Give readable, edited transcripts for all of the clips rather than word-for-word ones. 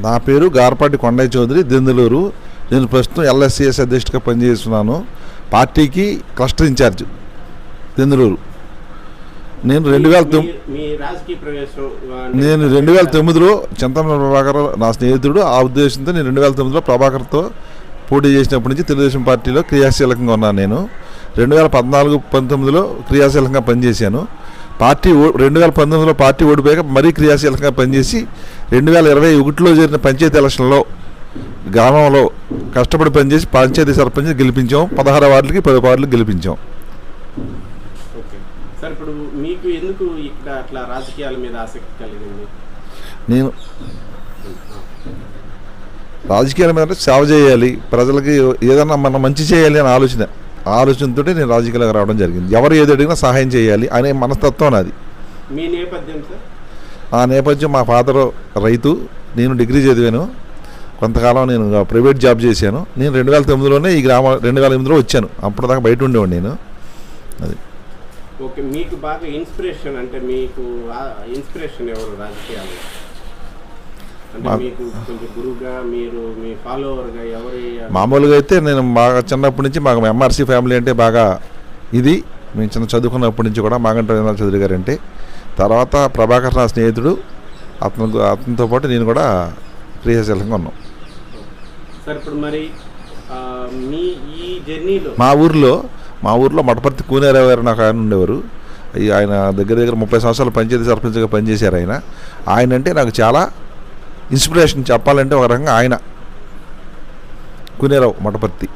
నా పేరు గార్పాటి కొండయ్య చౌదరి, దెందులూరు. నేను ప్రస్తుతం ఎల్ఎస్సిఎస్ అధ్యక్షుడిగా పనిచేస్తున్నాను. పార్టీకి క్లస్టర్ ఇన్ఛార్జ్ దెందులూరు. నేను 2009లో చింతన ప్రభాకర్ నా స్నేహితుడు. ఆ ఉద్దేశంతో నేను 2009లో ప్రభాకర్తో పోటీ చేసినప్పటి నుంచి తెలుగుదేశం పార్టీలో క్రియాశీలకంగా ఉన్నాను. నేను 2014-19లో క్రియాశీలకంగా పనిచేశాను. 2019లో పార్టీ ఓడిపోయాక మరీ క్రియాశీలకంగా పనిచేసి 2021లో జరిగిన పంచాయతీ ఎలక్షన్లో గ్రామంలో కష్టపడి పనిచేసి పంచాయతీ సర్పంచ్ గెలిపించాం. 16 వార్డులకి 10 వార్డులు గెలిపించాం. సార్, ఇప్పుడు మీకు ఎందుకు ఇక్కడ అట్లా రాజకీయాల మీద ఆసక్తి కలిగింది? నేను రాజకీయాల మీద సేవ చేయాలి, ప్రజలకి ఏదన్నా మనం మంచి చేయాలి అని ఆలోచనతో నేను రాజకీయాలకు రావడం జరిగింది. ఎవరు ఏది అడిగినా సహాయం చేయాలి అనే మనస్తత్వం నాది. మీ నేపథ్యం సార్? ఆ నేపథ్యం, మా ఫాదర్ రైతు, నేను డిగ్రీ చదివాను. కొంతకాలం నేను ప్రైవేట్ జాబ్ చేశాను. నేను 2009లోనే ఈ 2008లో వచ్చాను. అప్పటిదాకా బయట ఉండేవాడు నేను. అది ఓకే. మీకు బాగా ఇన్స్పిరేషన్ అంటే మీకు ఇన్స్పిరేషన్ ఎవరు రాజకీయాలు? అంటే మీకు కొంచెం గురువుగా, మీరు మీ ఫాలోవర్గా ఎవరు? మామూలుగా అయితే నేను బాగా చిన్నప్పటి నుంచి మాకు ఎంఆర్సీ ఫ్యామిలీ అంటే బాగా ఇది. మేము చిన్న చదువుకున్నప్పటి నుంచి కూడా మాగంట చౌదరి గారు అంటే. తర్వాత ప్రభాకర్ నా స్నేహితుడు, అతనితో పాటు నేను కూడా క్రియాశీలంగా ఉన్నాం. సార్, ఇప్పుడు మరి మీ ఈ జర్నీలో మా ఊర్లో మటపర్తి కూనేరావు గారు నాకు ఆయన ఉండేవారు. ఆయన దగ్గర 30 సంవత్సరాలు పంచాయతీ సర్పంచ్గా పనిచేశారు. ఆయన అంటే నాకు చాలా ఇన్స్పిరేషన్. చెప్పాలంటే ఒక రకంగా ఆయన కూనేరావు మటపర్తి.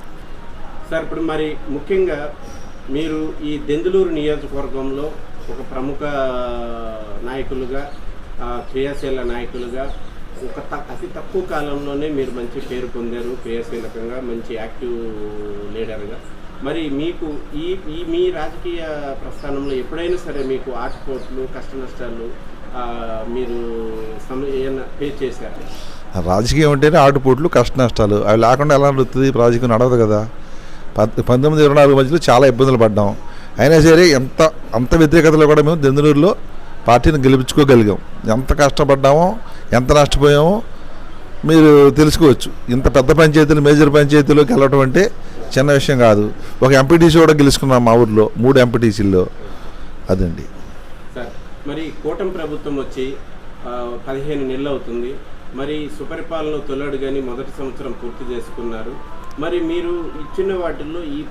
సార్, ఇప్పుడు మరి ముఖ్యంగా మీరు ఈ దెందులూరు నియోజకవర్గంలో ఒక ప్రముఖ నాయకులుగా, క్రియాశీల నాయకులుగా, అతి తక్కువ కాలంలోనే మీరు మంచి పేరు పొందారు. క్రియాశీలకంగా మంచి యాక్టివ్ లీడర్గా. మరి మీకు మీ రాజకీయ ప్రస్థానంలో ఎప్పుడైనా సరే మీకు ఆటుపోట్లు, కష్ట నష్టాలు మీరు ఏమైనా ఫేస్ చేశారు? రాజకీయం అంటేనే ఆటుపోట్లు, కష్ట నష్టాలు. అవి లేకుండా ఎలా నడుస్తుంది? రాజకీయం నడవదు కదా. 1924 మధ్యలో చాలా ఇబ్బందులు పడ్డాం. అయినా సరే అంత వ్యతిరేకతలో కూడా మేము దెందులూరులో పార్టీని గెలిపించుకోగలిగాం. ఎంత కష్టపడ్డామో, ఎంత నష్టపోయామో మీరు తెలుసుకోవచ్చు. ఇంత పెద్ద పంచాయతీలు, మేజర్ పంచాయతీలోకి వెళ్ళటం అంటే చిన్న విషయం కాదు. ఒక ఎంపీటీసీ కూడా గెలుచుకున్నాం మా ఊర్లో, 3 ఎంపీటీసీల్లో. అదండి సార్. మరి కూటమి ప్రభుత్వం వచ్చి 15 నెలలు అవుతుంది. మరి సుపరిపాలన తొలడు కానీ మొదటి సంవత్సరం పూర్తి చేసుకున్నారు. మరి మీరు ఇచ్చిన వాటిల్లో ఈ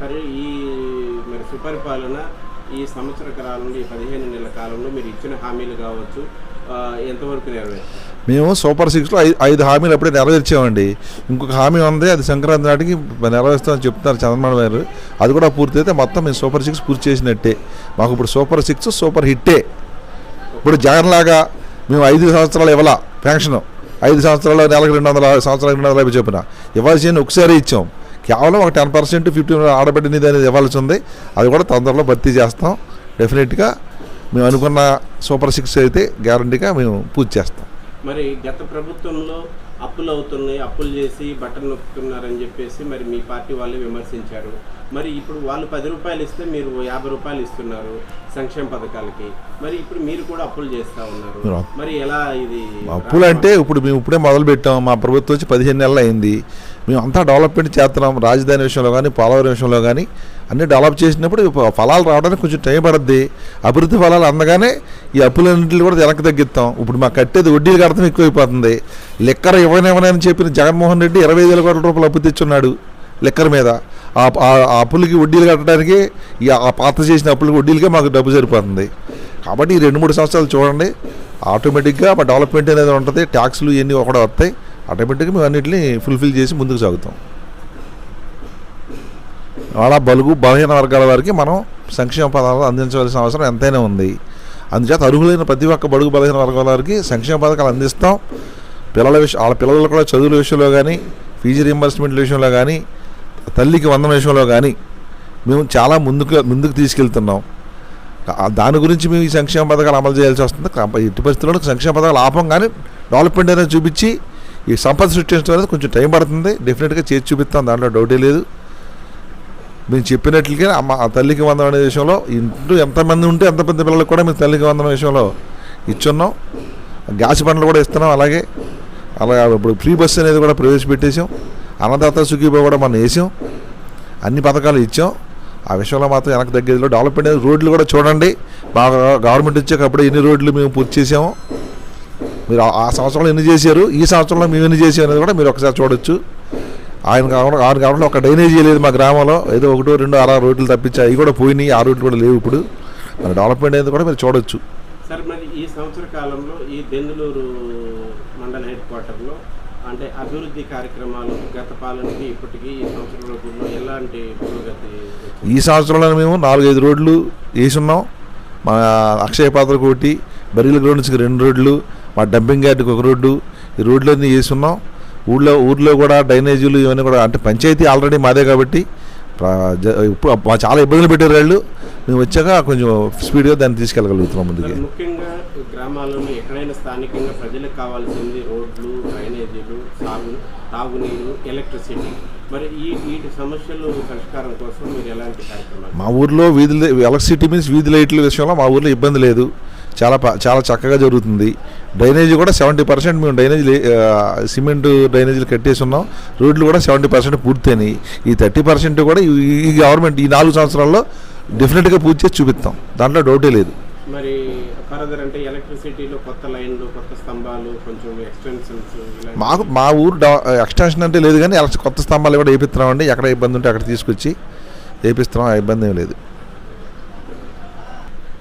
మరి సుపరిపాలన ఈ సంవత్సర కాలంలో, ఈ 15 నెలల కాలంలో మీరు ఇచ్చిన హామీలు కావచ్చు, ఎంతవరకు నెరవేర్చారు? మేము సూపర్ 6లో 5 హామీలు అప్పుడే నెరవేర్చామండి. ఇంకొక హామీ ఉంది, అది సంక్రాంతి నాటికి నెరవేరుస్తామని చెప్తున్నారు చంద్రబాబు గారు. అది కూడా పూర్తయితే మొత్తం మేము సూపర్ 6 పూర్తి చేసినట్టే. మాకు ఇప్పుడు సూపర్ 6 సూపర్ హిట్టే. ఇప్పుడు జగన్ లాగా మేము 5 సంవత్సరాలు ఇవ్వాల పెన్షన్, 5 సంవత్సరాలు నెలకు 200, సంవత్సరాలకు 250 చెప్పిన ఇవ్వాల్సిన ఒకసారి ఇచ్చాం. కేవలం ఒక 10%, 15% ఆడబిడ్డ నిధి అనేది ఇవ్వాల్సి ఉంది. అది కూడా తొందరలో భర్తీ చేస్తాం. డెఫినెట్గా మేము అనుకున్న సూపర్ 6 అయితే గ్యారంటీగా మేము పూర్తి చేస్తాం. మరి గత ప్రభుత్వంలో అప్పులు అవుతున్నాయి, అప్పులు చేసి బట్టలు నొక్కుతున్నారని చెప్పేసి మరి మీ పార్టీ వాళ్ళు విమర్శించారు. మరి ఇప్పుడు వాళ్ళు 10 రూపాయలు ఇస్తే మీరు 50 రూపాయలు ఇస్తున్నారు సంక్షేమ పథకాలకి. మరి ఇప్పుడు మీరు కూడా అప్పులు చేస్తూ ఉన్నారు. మరి ఎలా ఇది? అప్పులు అంటే మేము ఇప్పుడే మొదలు పెట్టాం. మా ప్రభుత్వం వచ్చి 15 నెలలు అయింది. మేము అంతా డెవలప్మెంట్ చేస్తున్నాం. రాజధాని విషయంలో కానీ, పోలవరం విషయంలో కానీ అన్నీ డెవలప్ చేసినప్పుడు ఫలాలు రావడానికి కొంచెం టైం పడుద్ది. అభివృద్ధి ఫలాలు అందగానే ఈ అప్పులన్నింటినీ కూడా వెనక్కి తగ్గిస్తాం. ఇప్పుడు మాకు కట్టేది వడ్డీలు కడతాం ఎక్కువైపోతుంది. లెక్కర ఇవ్వనివ్వనని చెప్పిన జగన్మోహన్ రెడ్డి 25,000 కోట్ల రూపాయలు అప్పు తెచ్చున్నాడు లెక్కర మీద. ఆ అప్పులకి వడ్డీలు కట్టడానికి, ఆ పాత చేసిన అప్పులకి వడ్డీలకే మాకు డబ్బు సరిపోతుంది. కాబట్టి ఈ 2-3 సంవత్సరాలు చూడండి, ఆటోమేటిక్గా మా డెవలప్మెంట్ అనేది ఉంటుంది. ట్యాక్స్లు ఇవన్నీ ఒకటే వస్తాయి. ఆటోమేటిక్గా మేము అన్నింటినీ ఫుల్ఫిల్ చేసి ముందుకు సాగుతాం. అలా బలహీన వర్గాల వారికి మనం సంక్షేమ పథకాలు అందించవలసిన అవసరం ఎంతైనా ఉంది. అందుచేత అర్హులైన ప్రతి ఒక్క బడుగు బలహీన వర్గాల వారికి సంక్షేమ పథకాలు అందిస్తాం. వాళ్ళ పిల్లలు కూడా చదువుల విషయంలో కానీ, ఫీజు రీయింబర్స్మెంట్ల విషయంలో కానీ, తల్లికి వందన విషయంలో కానీ మేము చాలా ముందుకు తీసుకెళ్తున్నాం. దాని గురించి మేము ఈ సంక్షేమ పథకాలు అమలు చేయాల్సి వస్తుంది. ఎట్టి పరిస్థితుల్లో సంక్షేమ పథకాలు ఆపం కానీ డెవలప్మెంట్ అనేది చూపించి ఈ సంపద సృష్టించడం అనేది కొంచెం టైం పడుతుంది. డెఫినెట్గా చేసి చూపిస్తాం, దాంట్లో డౌటే లేదు. మేము చెప్పినట్లుగా తల్లికి వందనం అనే విషయంలో ఇంట్లో ఎంతమంది ఉంటే ఎంత పెద్ద పిల్లలకు కూడా మేము తల్లికి వందనం విషయంలో ఇచ్చున్నాం. గ్యాస్ బండ్లు కూడా ఇస్తున్నాం. అలాగే అలా ఇప్పుడు ఫ్రీ బస్సు అనేది కూడా ప్రవేశపెట్టేసాం. అన్నదాత సుఖీభావ కూడా మనం వేసాం. అన్ని పథకాలు ఇచ్చాం. ఆ విషయంలో మాత్రం వెనక్కి తగ్గేదిలో డెవలప్మెంట్ అనేది రోడ్లు కూడా చూడండి. బాగా గవర్నమెంట్ వచ్చాక అప్పుడే ఎన్ని రోడ్లు మేము పూర్తి చేసాము. మీరు ఆ సంవత్సరంలో ఎన్ని చేశారు, ఈ సంవత్సరంలో మేము ఎన్ని చేసాం అనేది కూడా మీరు ఒకసారి చూడొచ్చు. ఆయన గవర్నమెంట్ ఒక డ్రైనేజీ లేదు మా గ్రామంలో, ఏదో 1, 2, 6 రోడ్లు తప్పించి అవి కూడా పోయినాయి. ఆ రోడ్లు కూడా లేవు. ఇప్పుడు మరి డెవలప్మెంట్ అనేది కూడా మీరు చూడొచ్చు. సార్ మరి ఈ సంవత్సర కాలంలో ఈ దెందులూరు మండల హెడ్ క్వార్టర్లో అంటే అభివృద్ధి కార్యక్రమాలు గత పాలనకి ఇప్పటికీ ఈ సంవత్సరం రోజుల్లో ఎలాంటి పురోగతి? ఈ సంవత్సరంలో మేము 4-5 రోడ్లు వేసున్నాం. మా అక్షయ పాత్రకు ఒకటి, బరీల గ్రౌండ్స్కి 2 రోడ్లు, మా డంపింగ్ యార్డ్కి 1 రోడ్డు, ఈ రోడ్లన్నీ వేసున్నాం. ఊర్లో కూడా డ్రైనేజీలు ఇవన్నీ కూడా అంటే పంచాయతీ ఆల్రెడీ మాదే కాబట్టి ఇప్పుడు చాలా ఇబ్బందులు పెట్టారు వాళ్ళు. మేము వచ్చాక కొంచెం స్పీడ్గా దాన్ని తీసుకెళ్ళగలుగుతున్నాం ముందుకి. ముఖ్యంగా గ్రామాల్లో ఎక్కడైనా స్థానికంగా ప్రజలకు కావాల్సింది రోడ్లు, డ్రైనేజీలు, తాగునీరు, ఎలక్ట్రిసిటీ. మరి వీటి సమస్యలు పరిష్కారం కోసం మీరు ఎలాంటి కార్యక్రమాలు? మా ఊర్లో ఎలక్ట్రిసిటీ మీన్స్ వీధి లైట్ల విషయంలో మా ఊర్లో ఇబ్బంది లేదు. చాలా చక్కగా జరుగుతుంది. డ్రైనేజీ కూడా 70% మేము సిమెంట్ డ్రైనేజీలు కట్టేసి ఉన్నాం. రోడ్లు కూడా 70% పూర్తయినాయి. ఈ 30% కూడా ఈ గవర్నమెంట్ ఈ 4 సంవత్సరాల్లో డెఫినెట్గా పూర్తి చేసి చూపిస్తాం. దాంట్లో డౌటే లేదు. మరి ఫర్దర్ అంటే ఎలక్ట్రిసిటీలో కొత్త లైన్లు, కొత్త స్తంభాలు, కొంచెం ఎక్స్టెన్షన్స్ మా ఊరు ఎక్స్టెన్షన్ అంటే లేదు, కానీ కొత్త స్తంభాలు కూడా వేపిస్తున్నామండి. ఎక్కడ ఇబ్బంది ఉంటే అక్కడ తీసుకొచ్చి వేపిస్తున్నాం. ఆ ఇబ్బంది ఏం లేదు.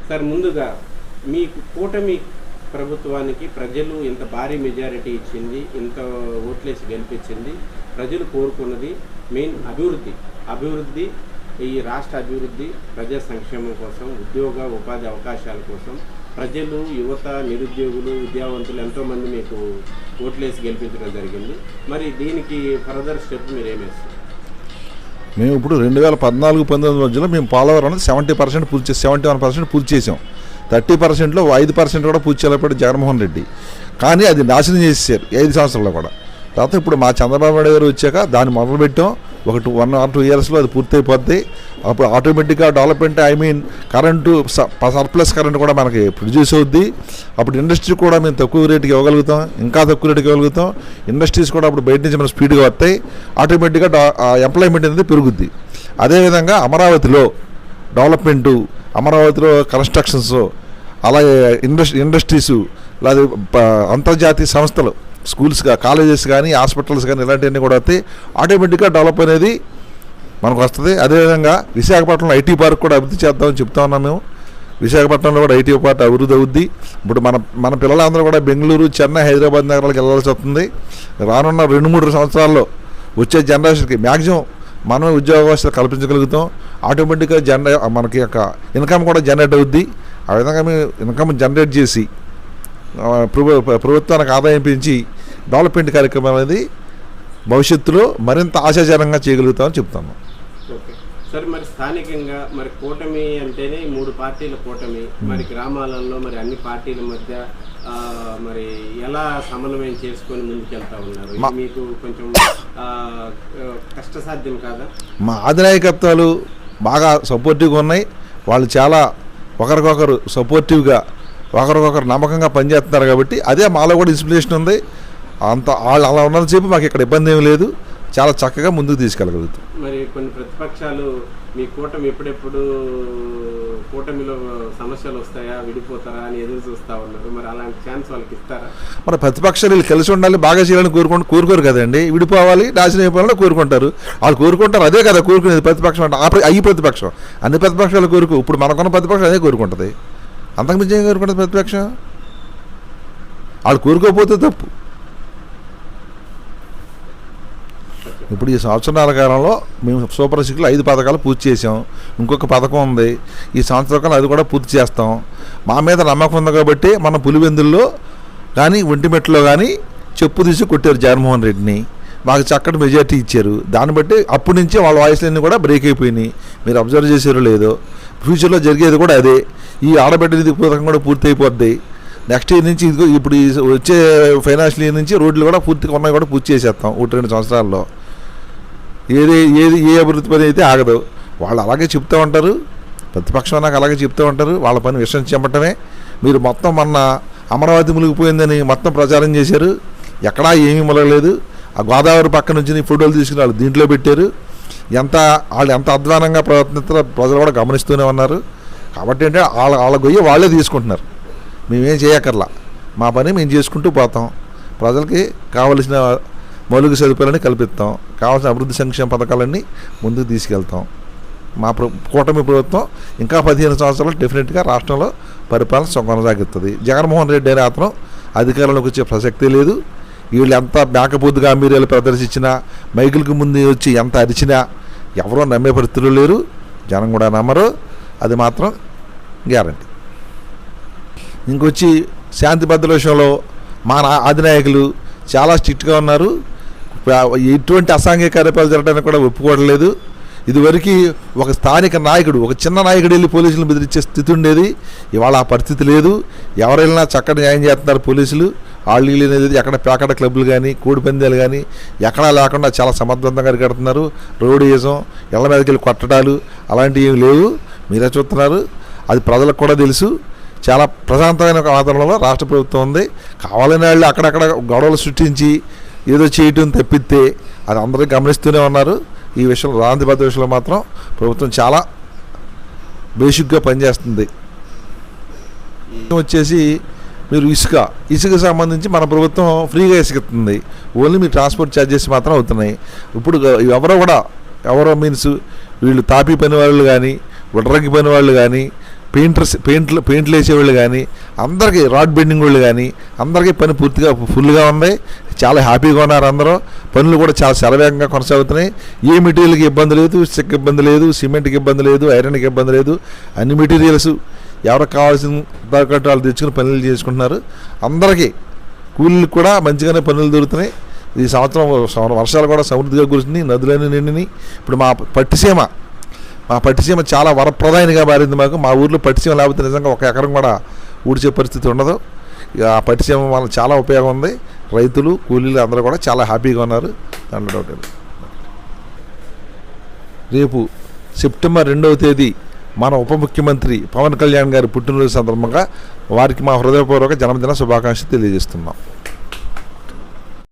సార్ ముందుగా మీకు కూటమి ప్రభుత్వానికి ప్రజలు ఇంత భారీ మెజారిటీ ఇచ్చింది, ఇంత ఓట్లేసి గెలిపించింది. ప్రజలు కోరుకున్నది మెయిన్ అభివృద్ధి, ఈ రాష్ట్ర అభివృద్ధి, ప్రజా సంక్షేమం కోసం, ఉద్యోగ ఉపాధి అవకాశాల కోసం ప్రజలు, యువత, నిరుద్యోగులు, విద్యావంతులు ఎంతోమంది మీకు ఓట్లేసి గెలిపించడం జరిగింది. మరి దీనికి ఫర్దర్ స్టెప్ మీరు ఏమేస్తారు? మేము ఇప్పుడు 2014-19 మధ్యలో మేము పోలవరం 70% పూర్తి చేసి 71% పూర్తి చేసాం. 30%లో 5% కూడా పూర్తి చేయలేకపోయాడు జగన్మోహన్ రెడ్డి. కానీ అది నాశనం చేసేసారు 5 సంవత్సరాల్లో కూడా. తర్వాత ఇప్పుడు మా చంద్రబాబు నాయుడు గారు వచ్చాక దాన్ని మొదలుపెట్టాం. 1 or 2 ఇయర్స్లో అది పూర్తయిపోద్ది. అప్పుడు ఆటోమేటిక్గా డెవలప్మెంట్ కరెంటు సర్ప్లస్ కరెంట్ కూడా మనకి ప్రొడ్యూస్ అవుద్ది. అప్పుడు ఇండస్ట్రీ కూడా మేము తక్కువ రేటుకి ఇవ్వగలుగుతాం, ఇంకా తక్కువ రేటుకి ఇవ్వగలుగుతాం. ఇండస్ట్రీస్ కూడా అప్పుడు బయట నుంచి మనం స్పీడ్గా వస్తాయి. ఆటోమేటిక్గా ఎంప్లాయ్మెంట్ అనేది పెరుగుద్ది. అదేవిధంగా అమరావతిలో డెవలప్మెంటు, అమరావతిలో కన్స్ట్రక్షన్స్, అలాగే ఇండస్ట్రీసు, లేదా అంతర్జాతీయ సంస్థలు, స్కూల్స్, కాలేజెస్ కానీ, హాస్పిటల్స్ కానీ ఇలాంటివన్నీ కూడా వస్తాయి. ఆటోమేటిక్గా డెవలప్ అనేది మనకు వస్తుంది. అదేవిధంగా విశాఖపట్నంలో ఐటీ పార్క్ కూడా అభివృద్ధి చేద్దామని చెప్తా ఉన్నాం మేము. విశాఖపట్నంలో కూడా ఐటీ పార్క్ అభివృద్ధి అవుద్ది. ఇప్పుడు మన పిల్లలందరూ కూడా బెంగళూరు, చెన్నై, హైదరాబాద్ నగరాలకు వెళ్ళాల్సి వస్తుంది. రానున్న 2-3 సంవత్సరాల్లో వచ్చే జనరేషన్కి మ్యాక్సిమం మనమే ఉద్యోగావకాశాలు కల్పించగలుగుతాం. ఆటోమేటిక్గా మనకి యొక్క ఇన్కమ్ కూడా జనరేట్ అవుద్ది. ఆ విధంగా మేము ఇన్కమ్ జనరేట్ చేసి ప్రభుత్వానికి ఆదాయం పెంచి డెవలప్మెంట్ కార్యక్రమం అనేది భవిష్యత్తులో మరింత ఆశాజనకంగా చేయగలుగుతామని చెప్తాను. ఓకే సార్, మరి స్థానికంగా మరి కూటమి అంటేనే 3 పార్టీల కూటమి, మరి గ్రామాలలో మరి అన్ని పార్టీల మధ్య మరి ఎలా సమన్వయం చేసుకొని ముందుకెళ్తా ఉన్నారు? మీకు కొంచెం కష్టసాధ్యం కాదా? మా అధినాయకత్వాలు బాగా సపోర్టివ్గా ఉన్నాయి. వాళ్ళు చాలా ఒకరికొకరు సపోర్టివ్గా, ఒకరికొకరు నమ్మకంగా పనిచేస్తున్నారు కాబట్టి అదే మాలో కూడా ఇన్స్పిరేషన్ ఉంది. వాళ్ళు అలా ఉన్నంతసేపు మాకు ఇక్కడ ఇబ్బంది ఏమీ లేదు. చాలా చక్కగా ముందుకు తీసుకెళ్ళగలుగుతాం. మరి కొన్ని ప్రతిపక్షాలు మీ కూటమి ఎప్పుడెప్పుడు కూటమిలో సమస్యలు వస్తాయా, విడిపోతారా అని ఎదురు చూస్తూ ఉన్నారు. మరి అలాంటి ఛాన్స్ వాళ్ళకి ఇస్తారా? మరి ప్రతిపక్షాలు వీళ్ళు కలిసి ఉండాలి, బాగా చేయాలని కోరుకోరు కదండి. విడిపోవాలి, నాశనం అయిపోవాలని కోరుకుంటారు. వాళ్ళు కోరుకుంటారు, అదే కదా కోరుకునేది ప్రతిపక్షం అంటే. అయ్యి ప్రతిపక్షం అన్ని ప్రతిపక్షాలు ఇప్పుడు మనకున్న ప్రతిపక్షం అదే కోరుకుంటుంది. అంతకుమించి ఏం కోరుకుంటుంది ప్రతిపక్షం? వాళ్ళు కోరుకోకపోతే తప్పు. ఇప్పుడు ఈ సంవత్సరాల కాలంలో మేము సూపర్ 6లో 5 పథకాలు పూర్తి చేసాం. ఇంకొక పథకం ఉంది, ఈ సంవత్సర కాలం అది కూడా పూర్తి చేస్తాం. మా మీద నమ్మకం ఉంది కాబట్టి మన పులివెందుల్లో కానీ, ఒంటిమెట్లో కానీ చెప్పు తీసి కొట్టారు జగన్మోహన్ రెడ్డిని. మాకు చక్కటి మెజార్టీ ఇచ్చారు. దాన్ని బట్టి అప్పటి నుంచి వాళ్ళ వాయిస్లన్నీ కూడా బ్రేక్ అయిపోయినాయి. మీరు అబ్జర్వ్ చేసారో లేదో, ఫ్యూచర్లో జరిగేది కూడా అదే. ఈ ఆడబిడ్డ నిధి పథకం కూడా పూర్తి అయిపోద్ది. నెక్స్ట్ ఇయర్ నుంచి ఇప్పుడు వచ్చే ఫైనాన్షియల్ ఇయర్ నుంచి రోడ్లు కూడా పూర్తిగా ఉన్నాయి, కూడా పూర్తి చేసేస్తాం 1-2 సంవత్సరాల్లో. ఏ అభివృద్ధి పని అయితే ఆగదు. వాళ్ళు అలాగే చెప్తూ ఉంటారు, ప్రతిపక్షం నాకు అలాగే చెప్తూ ఉంటారు. వాళ్ళ పని విషయం చెప్పటమే. మీరు మొత్తం మొన్న అమరావతి మునిగిపోయిందని మొత్తం ప్రచారం చేశారు. ఎక్కడా ఏమీ మొలగలేదు. ఆ గోదావరి పక్క నుంచి ఫోటోలు తీసుకుని వాళ్ళు దీంట్లో పెట్టారు. వాళ్ళు ఎంత అధ్వానంగా ప్రవర్తిస్తారో ప్రజలు కూడా గమనిస్తూనే ఉన్నారు. కాబట్టి అంటే వాళ్ళ గొయ్యి వాళ్ళే తీసుకుంటున్నారు. మేమేం చేయక్కర్లా, మా పని మేము చేసుకుంటూ పోతాం. ప్రజలకి కావలసిన మౌలిక సదుపాయాలని కల్పిస్తాం, కావాల్సిన అభివృద్ధి సంక్షేమ పథకాలన్నీ ముందుకు తీసుకెళ్తాం. మా కూటమి ప్రభుత్వం ఇంకా 15 సంవత్సరాలు డెఫినెట్గా రాష్ట్రంలో పరిపాలన కొనసాగుతుంది. జగన్మోహన్ రెడ్డి అనే అతను అధికారంలోకి వచ్చే ప్రసక్తే లేదు. వీళ్ళు ఎంత మేకపోతు గాంభీర్యాలు ప్రదర్శించినా, మైకులకి ముందు వచ్చి ఎంత అరిచినా ఎవరో నమ్మే పరిస్థితులు లేరు. జనం కూడా నమ్మరు, అది మాత్రం గ్యారంటీ. ఇంకొచ్చి శాంతి భద్రత విషయంలో మా అధినాయకులు చాలా స్ట్రిక్ట్గా ఉన్నారు. ఎటువంటి అసాంఘిక కార్యక్రమాలు జరగడానికి కూడా ఒప్పుకోవట్లేదు. ఇదివరకు ఒక స్థానిక నాయకుడు, ఒక చిన్న నాయకుడు వెళ్ళి పోలీసులను బెదిరించే స్థితి ఉండేది. ఇవాళ ఆ పరిస్థితి లేదు. ఎవరైనా చక్కటి న్యాయం చేస్తున్నారు పోలీసులు. వాళ్ళు అనేది ఎక్కడ పేకాట క్లబ్లు కానీ, కోడి పందాలు కానీ ఎక్కడా లేకుండా చాలా సమర్థవంతంగా అరికడుతున్నారు. రోడ్డుయిజం, ఇళ్ల మీదకి వెళ్ళి కొట్టడాలు అలాంటివి ఏమి లేవు. మీరే చూస్తున్నారు. అది ప్రజలకు కూడా తెలుసు. చాలా ప్రశాంతమైన వాతావరణంలో రాష్ట్ర ప్రభుత్వం ఉంది. కావాలని వాళ్ళు అక్కడక్కడ గొడవలు సృష్టించి ఏదో చేయటం తప్పితే అది అందరూ గమనిస్తూనే ఉన్నారు. ఈ విషయంలో శాంతి భద్రత విషయంలో మాత్రం ప్రభుత్వం చాలా బేసిక్గా పనిచేస్తుంది. వచ్చేసి మీరు ఇసుక సంబంధించి మన ప్రభుత్వం ఫ్రీగా ఇసుకుతుంది. ఓన్లీ మీ ట్రాన్స్పోర్ట్ ఛార్జెస్ మాత్రం అవుతున్నాయి. ఇప్పుడు ఎవరో మీన్స్ వీళ్ళు తాపీ పని వాళ్ళు కానీ, వడ్రంగి పని వాళ్ళు కానీ, పెయింట్లు వేసేవాళ్ళు కానీ, అందరికీ రాడ్ బెండింగ్ వాళ్ళు కానీ అందరికీ పని పూర్తిగా ఫుల్గా ఉంది. చాలా హ్యాపీగా ఉన్నారు అందరూ. పనులు కూడా చాలా శరవేగంగా కొనసాగుతున్నాయి. ఏ మెటీరియల్కి ఇబ్బంది లేదు, ఇసుకకి ఇబ్బంది లేదు, సిమెంట్కి ఇబ్బంది లేదు, ఐరన్కి ఇబ్బంది లేదు. అన్ని మెటీరియల్స్ ఎవరికి కావాల్సిన తగ్గట్టు వాళ్ళు తెచ్చుకుని పనులు చేసుకుంటున్నారు. అందరికీ కూలీలకు కూడా మంచిగానే పనులు దొరుకుతున్నాయి. ఈ సంవత్సరం వర్షాలు కూడా సమృద్ధిగా కురిసినాయి, నదులన్నీ నిండినాయి. ఇప్పుడు మా పట్టిసీమ చాలా వరప్రదాయనిగా మారింది మాకు. మా ఊర్లో పట్టిసీమ లేకపోతే నిజంగా ఒక ఎకరం కూడా ఊడ్చే పరిస్థితి ఉండదు. ఆ పట్టిసీమ వల్ల చాలా ఉపయోగం ఉంది. రైతులు, కూలీలు అందరూ కూడా చాలా హ్యాపీగా ఉన్నారు. దాంట్లో డౌట్ లేదు. రేపు సెప్టెంబర్ 2వ తేదీ మన ఉప ముఖ్యమంత్రి పవన్ కళ్యాణ్ గారి పుట్టినరోజు సందర్భంగా వారికి మా హృదయపూర్వక జన్మదిన శుభాకాంక్షలు తెలియజేస్తున్నాం.